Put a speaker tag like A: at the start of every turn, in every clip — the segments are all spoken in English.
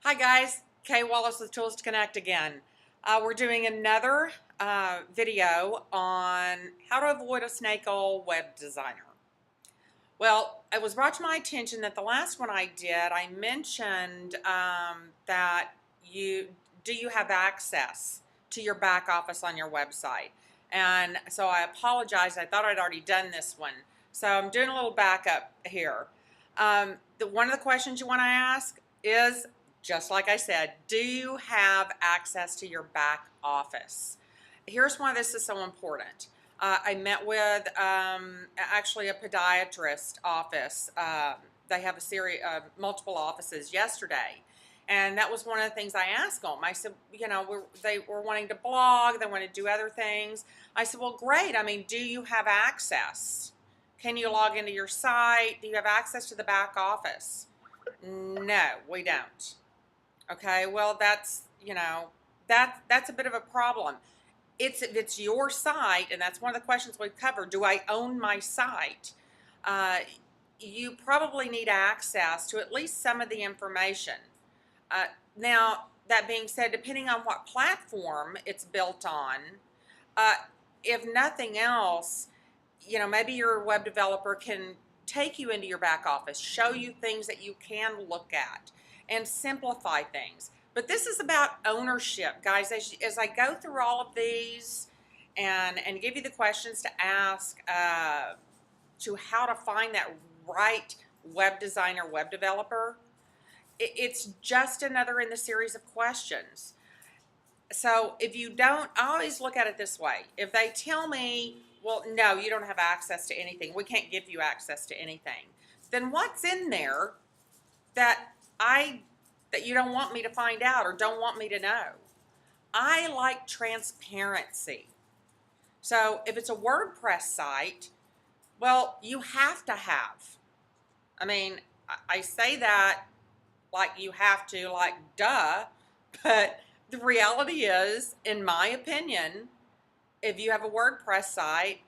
A: Hi guys, Kay Wallace with Tools to Connect again. We're doing another video on how to avoid a snake oil web designer. Well, it was brought to my attention that the last one I did, I mentioned that do you have access to your back office on your website? And so I apologize. I thought I'd already done this one. So I'm doing a little backup here. One of the questions you want to ask is, just like I said, do you have access to your back office? Here's why this is so important. I met with actually a podiatrist office. They have a series of multiple offices yesterday. And that was one of the things I asked them. I said, they were wanting to blog, they want to do other things. I said, well, great. I mean, do you have access? Can you log into your site? Do you have access to the back office? No, we don't. Okay, well, that's a bit of a problem. If it's your site, and that's one of the questions we've covered, do I own my site? You probably need access to at least some of the information. Now, that being said, depending on what platform it's built on, if nothing else, maybe your web developer can take you into your back office, show you things that you can look at, and simplify things. But this is about ownership, guys. As I go through all of these and give you the questions to ask to how to find that right web designer, web developer, it's just another in the series of questions. So if you don't, I always look at it this way. If they tell me, well, no, you don't have access to anything, we can't give you access to anything, then what's in there that you don't want me to find out or don't want me to know? I like transparency. So if it's a WordPress site, well, you have to have. I mean, I say that like you have to, like duh, but the reality is, in my opinion, if you have a WordPress site,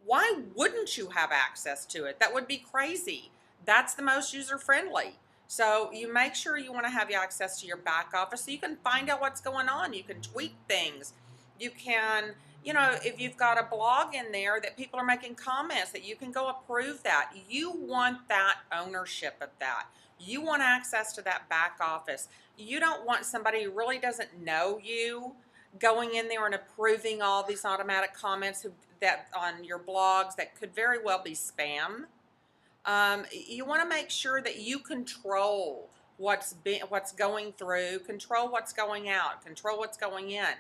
A: why wouldn't you have access to it? That would be crazy. That's the most user-friendly. So you make sure you want to have access to your back office so you can find out what's going on. You can tweak things. You can, if you've got a blog in there that people are making comments, that you can go approve that. You want that ownership of that. You want access to that back office. You don't want somebody who really doesn't know you going in there and approving all these automatic comments that on your blogs that could very well be spam. You want to make sure that you control what's going through, control what's going out, control what's going in.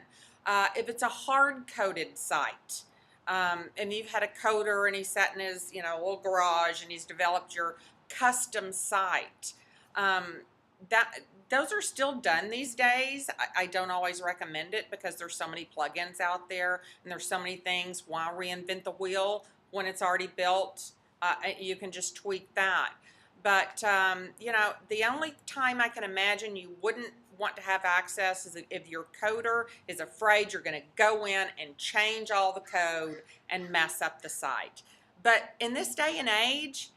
A: If it's a hard-coded site, and you've had a coder and he's sat in his little garage and he's developed your custom site, those are still done these days. I don't always recommend it because there's so many plugins out there and there's so many things. Why reinvent the wheel when it's already built? You can just tweak that. But, the only time I can imagine you wouldn't want to have access is if your coder is afraid you're going to go in and change all the code and mess up the site. But in this day and age,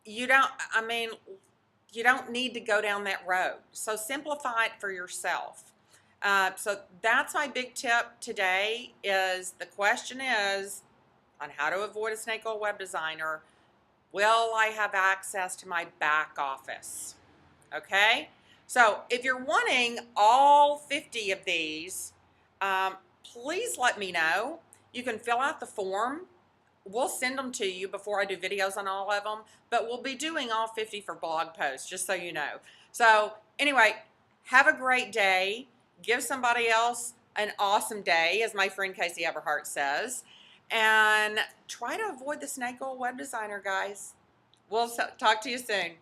A: you don't need to go down that road. So simplify it for yourself. So that's my big tip today. The question is on how to avoid a snake oil web designer. Will I have access to my back office? Okay. So if you're wanting all 50 of these, please let me know. You can fill out the form. We'll send them to you before I do videos on all of them, but we'll be doing all 50 for blog posts, just so you know. So anyway, have a great day. Give somebody else an awesome day, as my friend Casey Everhart says, and try to avoid the snake oil web designer, guys. We'll talk to you soon.